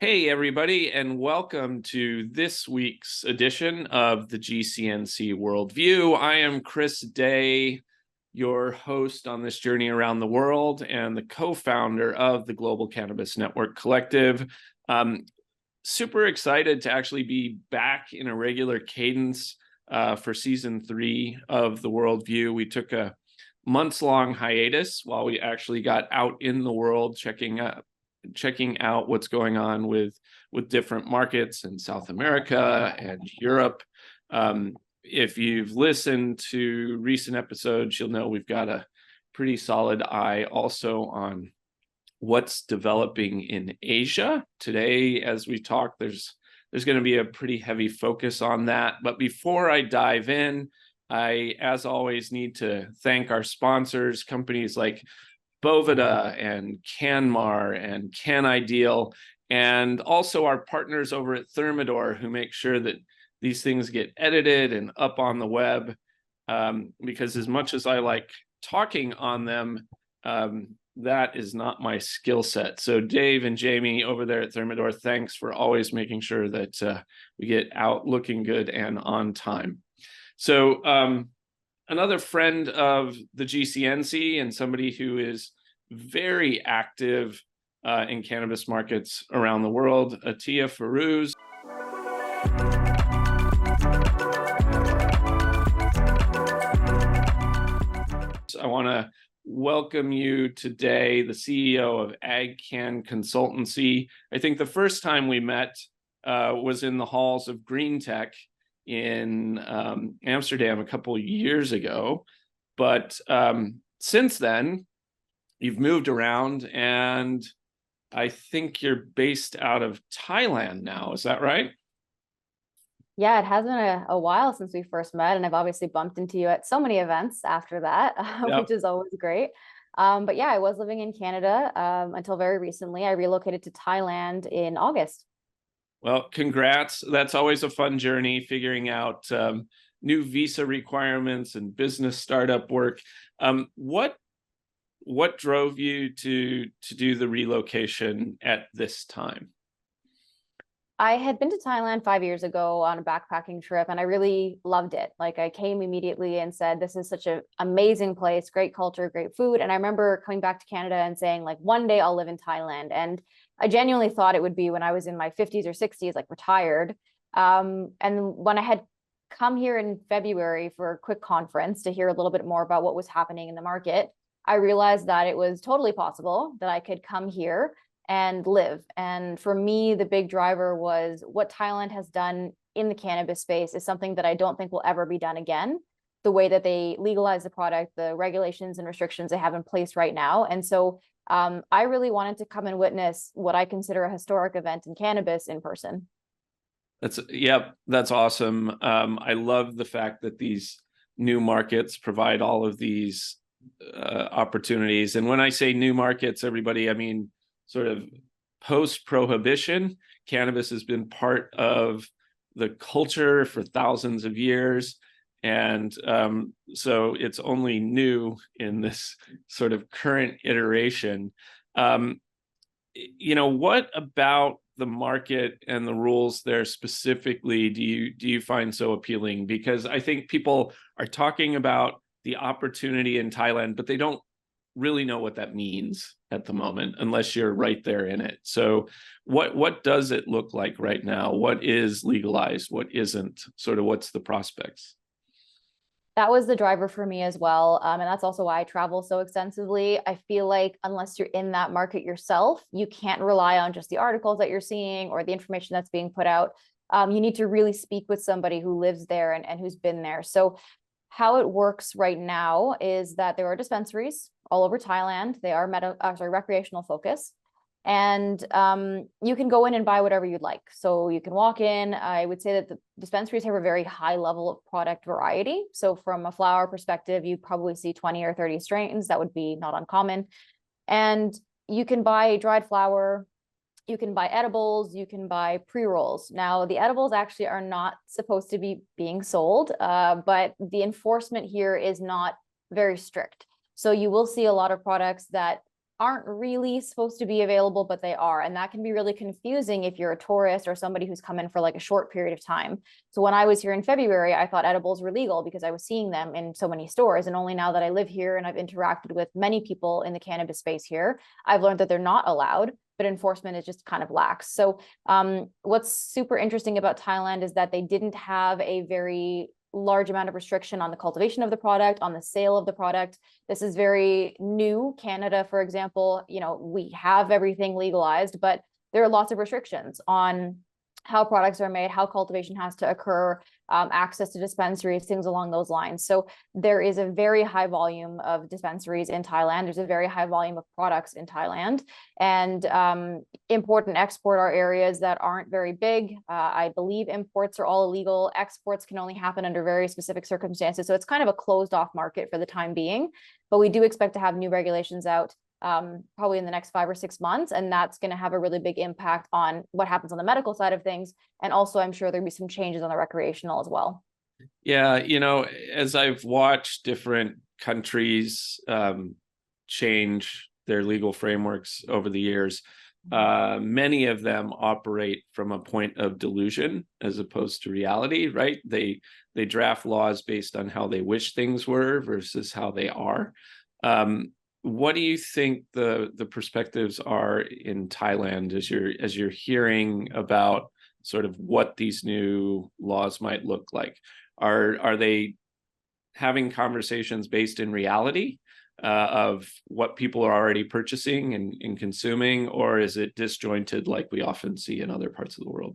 Hey, everybody, and welcome to this week's edition of the GCNC Worldview. I am Chris Day, your host on this journey around the world and the co-founder of the Global Cannabis Network Collective. Super excited to actually be back in a regular cadence for season 3 of the Worldview. We took a months-long hiatus while we actually got out in the world checking out what's going on with different markets in South America and Europe. If you've listened to recent episodes, you'll know we've got a pretty solid eye also on what's developing in Asia. Today, as we talk, there's going to be a pretty heavy focus on that. But before I dive in, I, as always, need to thank our sponsors, companies like Bovida and Canmar and CanIdeal, and also our partners over at Thermador, who make sure that these things get edited and up on the web, because as much as I like talking on them, that is not my skill set. So Dave and Jamie over there at Thermador, thanks for always making sure that we get out looking good and on time. So another friend of the GCNC and somebody who is very active in cannabis markets around the world, Atiyyah Ferouz. I want to welcome you today, the CEO of AgCann Consultancy. I think the first time we met was in the halls of Green Tech in Amsterdam a couple of years ago. But since then, you've moved around, and I think you're based out of Thailand now. Is that right? Yeah, it has been a while since we first met, and I've obviously bumped into you at so many events after that, Yep. which is always great. But yeah, I was living in Canada until very recently. I relocated to Thailand in August. Well, congrats. That's always a fun journey, figuring out new visa requirements and business startup work. What drove you to do the relocation at this time? I had been to Thailand 5 years ago on a backpacking trip, and I really loved it. Like, I came immediately and said, this is such an amazing place, great culture, great food. And I remember coming back to Canada and saying, like, one day I'll live in Thailand. And I genuinely thought it would be when I was in my 50s or 60s, like retired. And when I had come here in February for a quick conference to hear a little bit more about what was happening in the market, I realized that it was totally possible that I could come here and live. And for me, the big driver was what Thailand has done in the cannabis space is something that I don't think will ever be done again. The way that they legalize the product, the regulations and restrictions they have in place right now. And so I really wanted to come and witness what I consider a historic event in cannabis in person. That's awesome. I love the fact that these new markets provide all of these opportunities. And when I say new markets, everybody, I mean, sort of post-prohibition, cannabis has been part of the culture for thousands of years. And so it's only new in this sort of current iteration. What about the market and the rules there specifically do you find so appealing? Because I think people are talking about the opportunity in Thailand, but they don't really know what that means at the moment unless you're right there in it. So what does it look like right now? What is legalized? What isn't? Sort of what's the prospects? That was the driver for me as well. And that's also why I travel so extensively. I feel like unless you're in that market yourself, you can't rely on just the articles that you're seeing or the information that's being put out. You need to really speak with somebody who lives there and who's been there. So how it works right now is that there are dispensaries all over Thailand. They are recreational focused. And you can go in and buy whatever you'd like. So you can walk in. I would say that the dispensaries have a very high level of product variety. So from a flower perspective, you probably see 20 or 30 strains. That would be not uncommon. And you can buy dried flower. You can buy edibles, you can buy pre-rolls. Now, the edibles actually are not supposed to be being sold, but the enforcement here is not very strict. So you will see a lot of products that aren't really supposed to be available, but they are. And that can be really confusing if you're a tourist or somebody who's come in for like a short period of time. So when I was here in February, I thought edibles were legal because I was seeing them in so many stores. And only now that I live here and I've interacted with many people in the cannabis space here, I've learned that they're not allowed, but enforcement is just kind of lax. So what's super interesting about Thailand is that they didn't have a very large amount of restriction on the cultivation of the product, on the sale of the product. This is very new. Canada, for example, we have everything legalized, but there are lots of restrictions on how products are made, how cultivation has to occur, access to dispensaries, things along those lines. So there is a very high volume of dispensaries in Thailand. There's a very high volume of products in Thailand, and import and export are areas that aren't very big. I believe imports are all illegal. Exports can only happen under very specific circumstances. So it's kind of a closed off market for the time being, but we do expect to have new regulations out probably in the next 5 or 6 months. And that's going to have a really big impact on what happens on the medical side of things. And also, I'm sure there'll be some changes on the recreational as well. Yeah, as I've watched different countries change their legal frameworks over the years, many of them operate from a point of delusion as opposed to reality, right? They draft laws based on how they wish things were versus how they are. What do you think the perspectives are in Thailand as you're hearing about sort of what these new laws might look like? Are they having conversations based in reality of what people are already purchasing and consuming, or is it disjointed like we often see in other parts of the world?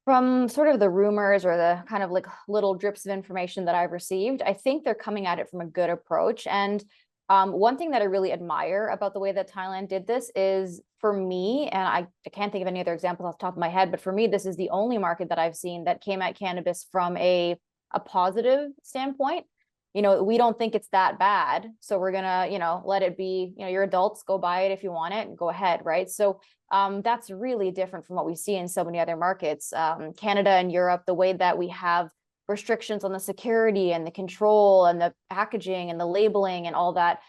From sort of the rumors or the kind of like little drips of information that I've received, I think they're coming at it from a good approach. And one thing that I really admire about the way that Thailand did this is, for me, and I can't think of any other examples off the top of my head, but for me, this is the only market that I've seen that came at cannabis from a positive standpoint. We don't think it's that bad, so we're gonna, let it be, you're adults, go buy it if you want it and go ahead, right? So that's really different from what we see in so many other markets. Canada and Europe, the way that we have restrictions on the security and the control and the packaging and the labeling and all that,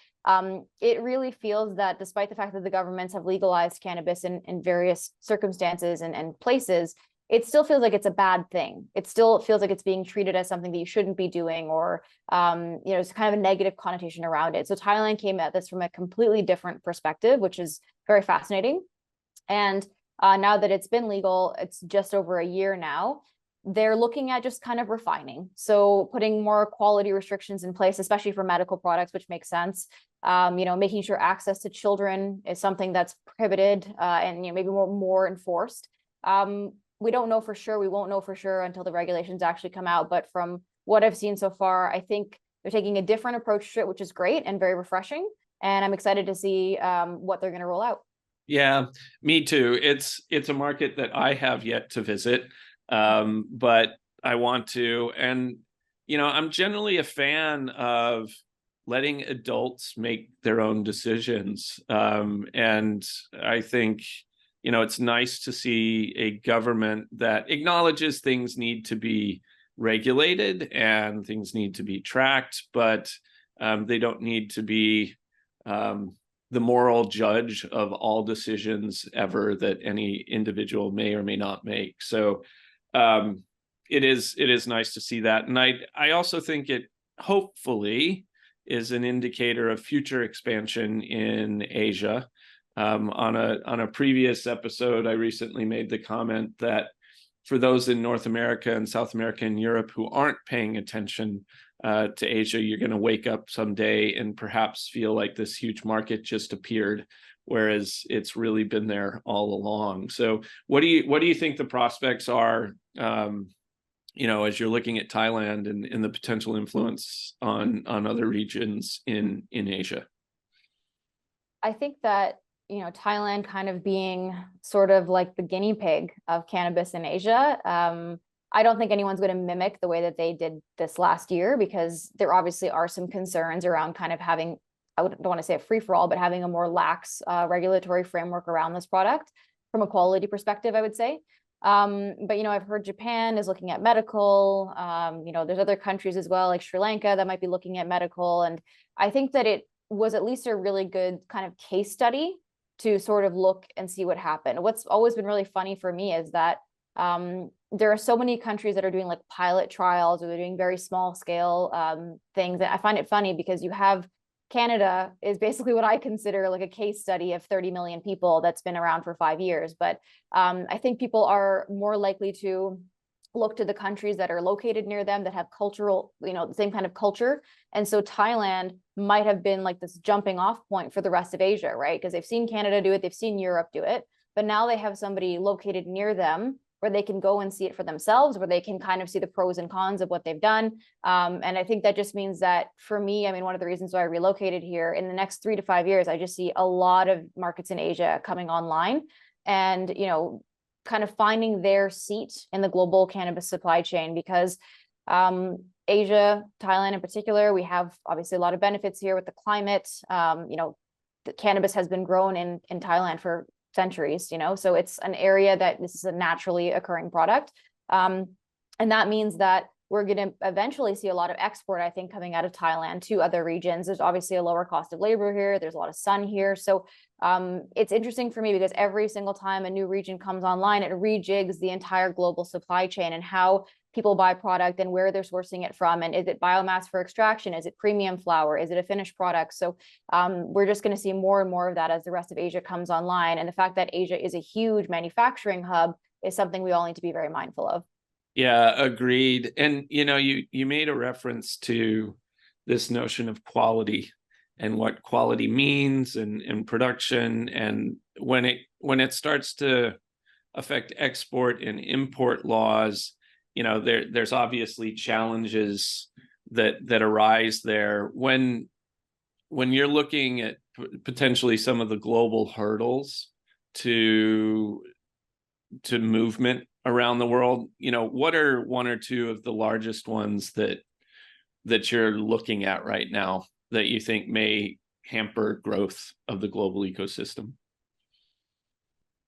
it really feels that despite the fact that the governments have legalized cannabis in various circumstances and places, it still feels like it's a bad thing. It still feels like it's being treated as something that you shouldn't be doing, or it's kind of a negative connotation around it. So Thailand came at this from a completely different perspective, which is very fascinating. And now that it's been legal, it's just over a year now, they're looking at just kind of refining. So putting more quality restrictions in place, especially for medical products, which makes sense. Making sure access to children is something that's prohibited and maybe more enforced. We don't know for sure. We won't know for sure until the regulations actually come out. But from what I've seen so far, I think they're taking a different approach to it, which is great and very refreshing. And I'm excited to see what they're going to roll out. Yeah, me too. It's a market that I have yet to visit, but I want to. And, I'm generally a fan of letting adults make their own decisions. And I think, it's nice to see a government that acknowledges things need to be regulated and things need to be tracked, but they don't need to be the moral judge of all decisions ever that any individual may or may not make. So it is nice to see that. And I also think it hopefully is an indicator of future expansion in Asia. On a previous episode, I recently made the comment that for those in North America and South America and Europe who aren't paying attention to Asia, you're going to wake up someday and perhaps feel like this huge market just appeared, whereas it's really been there all along. So what do you think the prospects are, as you're looking at Thailand and the potential influence on other regions in Asia? I think that Thailand kind of being sort of like the guinea pig of cannabis in Asia. I don't think anyone's going to mimic the way that they did this last year, because there obviously are some concerns around kind of having, I don't want to say a free for all, but having a more lax regulatory framework around this product from a quality perspective, I would say. But I've heard Japan is looking at medical. There's other countries as well, like Sri Lanka, that might be looking at medical. And I think that was at least a really good kind of case study to sort of look and see what happened. What's always been really funny for me is that there are so many countries that are doing like pilot trials, or they're doing very small scale things. And I find it funny because you have Canada is basically what I consider like a case study of 30 million people that's been around for 5 years. But I think people are more likely to look to the countries that are located near them, that have cultural, the same kind of culture. And so Thailand might have been like this jumping off point for the rest of Asia, right? Because they've seen Canada do it, they've seen Europe do it, but now they have somebody located near them where they can go and see it for themselves, where they can kind of see the pros and cons of what they've done. And I think that just means that for me, I mean, one of the reasons why I relocated here, in the next 3 to 5 years, I just see a lot of markets in Asia coming online, and, kind of finding their seat in the global cannabis supply chain, because Asia, Thailand in particular, we have obviously a lot of benefits here with the climate. The cannabis has been grown in Thailand for centuries, so it's an area that this is a naturally occurring product. And that means that we're going to eventually see a lot of export, I think, coming out of Thailand to other regions. There's obviously a lower cost of labor here. There's a lot of sun here. So it's interesting for me because every single time a new region comes online, it rejigs the entire global supply chain and how people buy product and where they're sourcing it from. And is it biomass for extraction? Is it premium flower? Is it a finished product? So we're just going to see more and more of that as the rest of Asia comes online. And the fact that Asia is a huge manufacturing hub is something we all need to be very mindful of. Yeah, agreed. And you made a reference to this notion of quality and what quality means and production, and when it starts to affect export and import laws, there's obviously challenges that arise there. When you're looking at potentially some of the global hurdles to movement around the world, what are one or two of the largest ones that you're looking at right now that you think may hamper growth of the global ecosystem?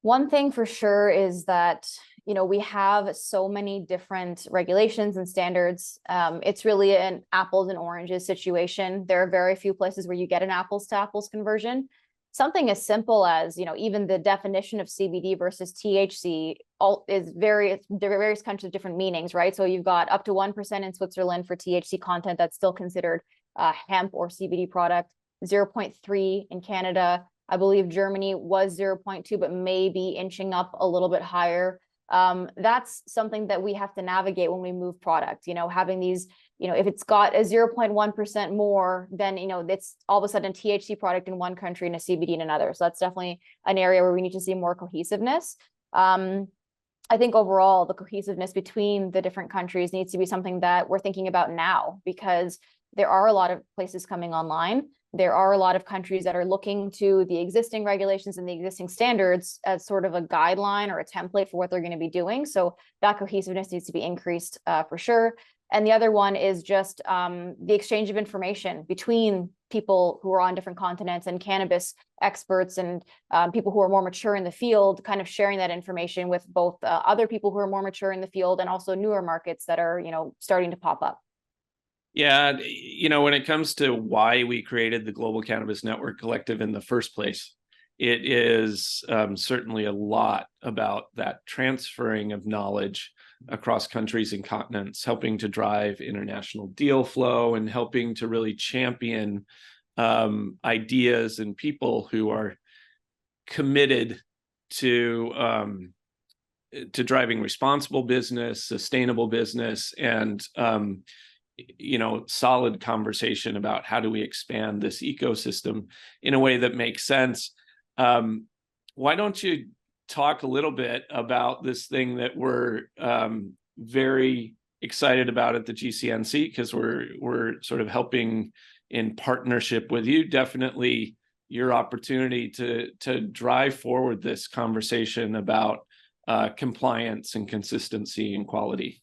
One thing for sure is that, we have so many different regulations and standards. It's really an apples and oranges situation. There are very few places where you get an apples to apples conversion. Something as simple as, even the definition of CBD versus THC is various countries have different meanings, right? So you've got up to 1% in Switzerland for THC content that's still considered hemp or CBD product, 0.3 in Canada. I believe Germany was 0.2, but maybe inching up a little bit higher. That's something that we have to navigate when we move product, having these, if it's got a 0.1% more, then, it's all of a sudden a THC product in one country and a CBD in another. So that's definitely an area where we need to see more cohesiveness. I think overall, the cohesiveness between the different countries needs to be something that we're thinking about now, because there are a lot of places coming online. There are a lot of countries that are looking to the existing regulations and the existing standards as sort of a guideline or a template for what they're going to be doing. So that cohesiveness needs to be increased for sure. And the other one is just the exchange of information between people who are on different continents and cannabis experts and people who are more mature in the field, kind of sharing that information with both other people who are more mature in the field and also newer markets that are, starting to pop up. Yeah, when it comes to why we created the Global Cannabis Network Collective in the first place, it is certainly a lot about that transferring of knowledge across countries and continents, helping to drive international deal flow and helping to really champion ideas and people who are committed to driving responsible business, sustainable business, and solid conversation about how do we expand this ecosystem in a way that makes sense. Why don't you talk a little bit about this thing that we're very excited about at the GCNC, because we're sort of helping in partnership with you. Definitely your opportunity to drive forward this conversation about compliance and consistency and quality.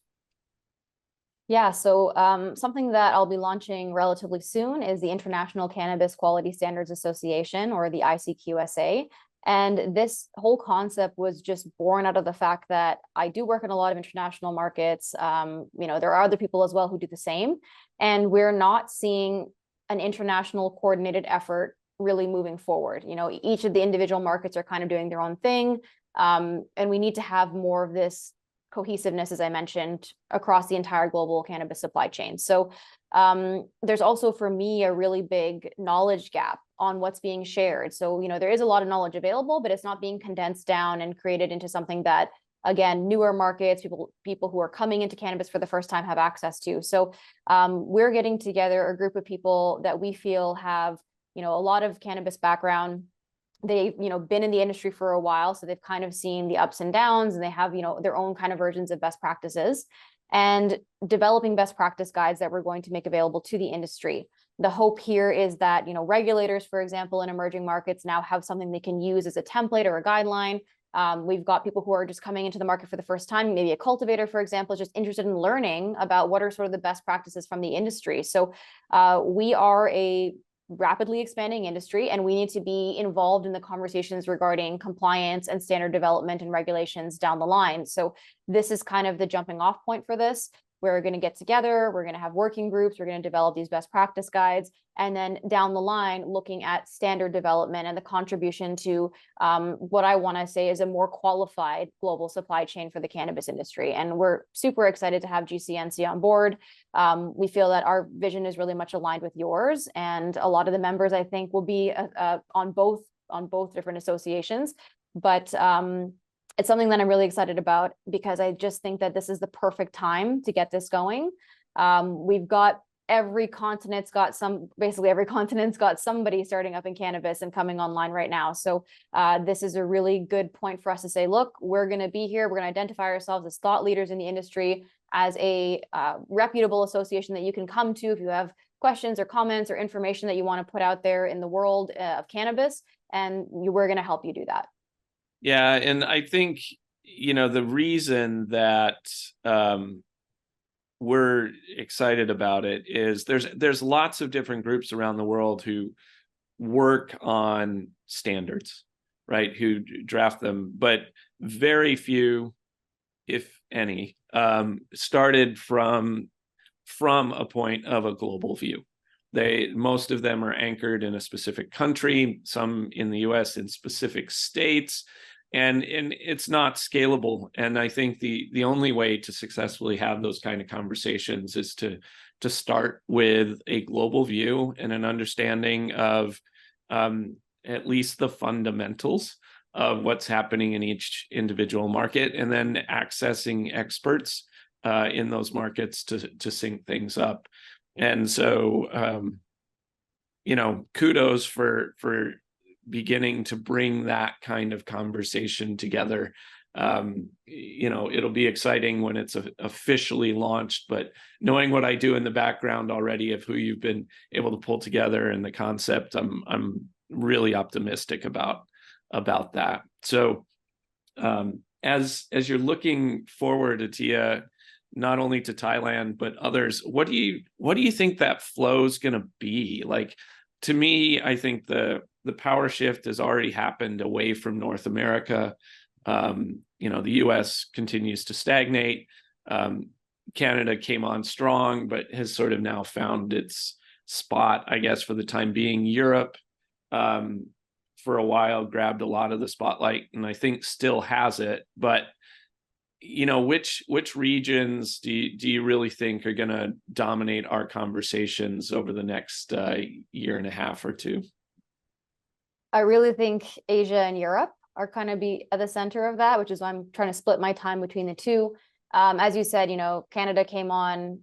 Yeah, so something that I'll be launching relatively soon is the International Cannabis Quality Standards Association, or the ICQSA. And this whole concept was just born out of the fact that I do work in a lot of international markets. There are other people as well who do the same. And we're not seeing an international coordinated effort really moving forward. You know, each of the individual markets are kind of doing their own thing. And we need to have more of this cohesiveness, as I mentioned, across the entire global cannabis supply chain. So there's also, for me, a really big knowledge gap on what's being shared. So, you know, there is a lot of knowledge available, but it's not being condensed down and created into something that, again, newer markets, people who are coming into cannabis for the first time have access to. So we're getting together a group of people that we feel have, you know, a lot of cannabis background. They've, you know, been in the industry for a while, so they've kind of seen the ups and downs, and they have, you know, their own kind of versions of best practices, and developing best practice guides that we're going to make available to the industry. The hope here is that, you know, regulators, for example, in emerging markets now have something they can use as a template or a guideline. We've got people who are just coming into the market for the first time, maybe a cultivator, for example, is just interested in learning about what are sort of the best practices from the industry. So we are a rapidly expanding industry, and we need to be involved in the conversations regarding compliance and standard development and regulations down the line. So this is kind of the jumping off point for this. We're going to get together, we're going to have working groups, we're going to develop these best practice guides, and then down the line, looking at standard development and the contribution to what I want to say is a more qualified global supply chain for the cannabis industry. And we're super excited to have GCNC on board. We feel that our vision is really much aligned with yours, and a lot of the members, I think, will be on both different associations. But it's something that I'm really excited about, because I just think that this is the perfect time to get this going. We've got basically every continent's got somebody starting up in cannabis and coming online right now. So this is a really good point for us to say, look, we're going to be here. We're going to identify ourselves as thought leaders in the industry, as a reputable association that you can come to if you have questions or comments or information that you want to put out there in the world of cannabis, and we're going to help you do that. Yeah, and I think, you know, the reason that we're excited about it is there's lots of different groups around the world who work on standards, right? Who draft them, but very few, if any, started from a point of a global view. Most of them are anchored in a specific country, some in the US in specific states, and it's not scalable. And I think the only way to successfully have those kind of conversations is to start with a global view and an understanding of at least the fundamentals of what's happening in each individual market, and then accessing experts in those markets to sync things up. And so, you know, kudos for beginning to bring that kind of conversation together. You know, it'll be exciting when it's officially launched, but knowing what I do in the background already of who you've been able to pull together and the concept, I'm really optimistic about that. So as you're looking forward, Atiyyah, not only to Thailand but others, what do you think that flow is going to be like? To me, I think the power shift has already happened away from North America. You know, the US continues to stagnate. Canada came on strong, but has sort of now found its spot, I guess, for the time being. Europe, for a while, grabbed a lot of the spotlight, and I think still has it. But you know, which regions do you really think are going to dominate our conversations over the next year and a half or two? I really think Asia and Europe are kind of be at the center of that, which is why I'm trying to split my time between the two. As you said, you know, Canada came on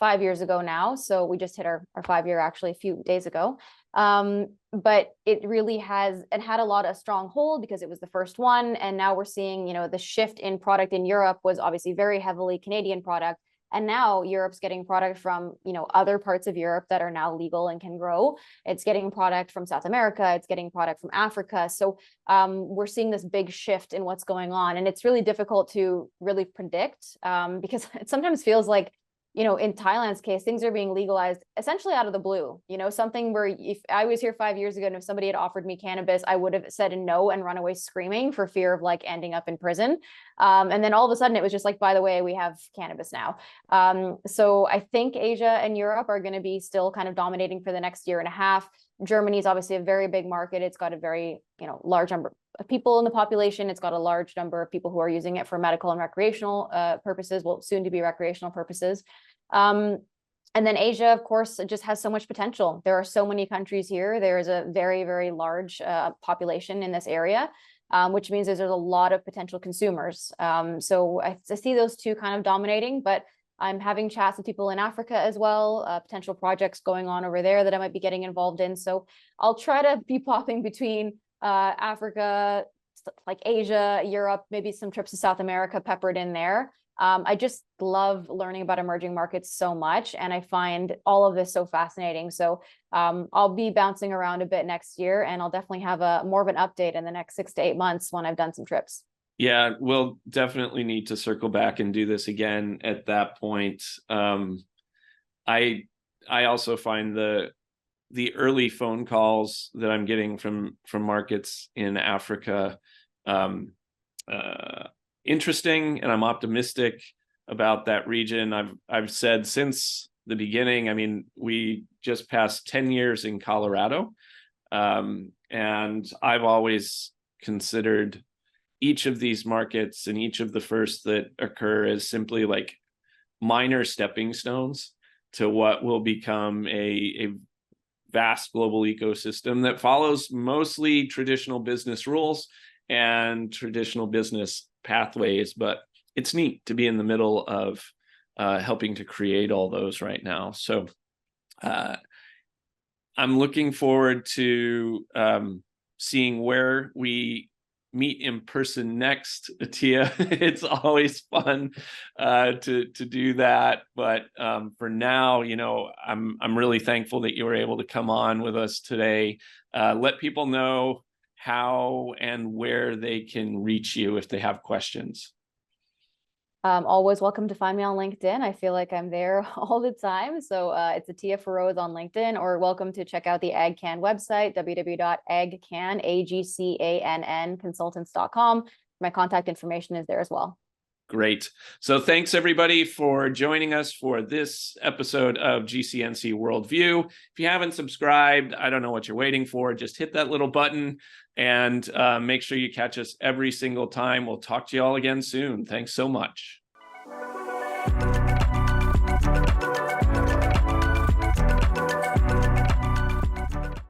5 years ago now, so we just hit our 5-year actually a few days ago. But it really has, and had a lot of strong hold because it was the first one. And now we're seeing, you know, the shift in product in Europe was obviously very heavily Canadian product. And now Europe's getting product from, you know, other parts of Europe that are now legal and can grow. It's getting product from South America. It's getting product from Africa. So we're seeing this big shift in what's going on. And it's really difficult to really predict because it sometimes feels like in Thailand's case, things are being legalized essentially out of the blue, something where if I was here 5 years ago and if somebody had offered me cannabis, I would have said no and run away screaming for fear of like ending up in prison. And then all of a sudden it was just like, by the way, we have cannabis now. So I think Asia and Europe are going to be still kind of dominating for the next year and a half. Germany is obviously a very big market. It's got a very, large number of people in the population. It's got a large number of people who are using it for medical and recreational purposes, well, soon to be recreational purposes. And then Asia, of course, just has so much potential. There are so many countries here. There is a very, very large population in this area, which means there's a lot of potential consumers. So I see those two kind of dominating, but I'm having chats with people in Africa as well, potential projects going on over there that I might be getting involved in. So I'll try to be popping between Africa, like Asia, Europe, maybe some trips to South America peppered in there. I just love learning about emerging markets so much, and I find all of this so fascinating. So I'll be bouncing around a bit next year, and I'll definitely have more of an update in the next 6 to 8 months when I've done some trips. Yeah, we'll definitely need to circle back and do this again at that point. I also find the early phone calls that I'm getting from markets in Africa interesting, and I'm optimistic about that region. I've said since the beginning, I mean, we just passed 10 years in Colorado, and I've always considered each of these markets and each of the firsts that occur as simply like minor stepping stones to what will become a vast global ecosystem that follows mostly traditional business rules and traditional business pathways. But it's neat to be in the middle of helping to create all those right now. So I'm looking forward to seeing where we meet in person next, Atiyyah. It's always fun to do that, but for now, I'm really thankful that you were able to come on with us today. Let people know how and where they can reach you if they have questions. Always welcome to find me on LinkedIn. I feel like I'm there all the time. So it's Atiyyah Ferouz on LinkedIn, or welcome to check out the AgCann website, www.agcann, AgCann, consultants.com. My contact information is there as well. Great. So thanks everybody for joining us for this episode of GCNC Worldview. If you haven't subscribed, I don't know what you're waiting for. Just hit that little button and make sure you catch us every single time. We'll talk to you all again soon. Thanks so much.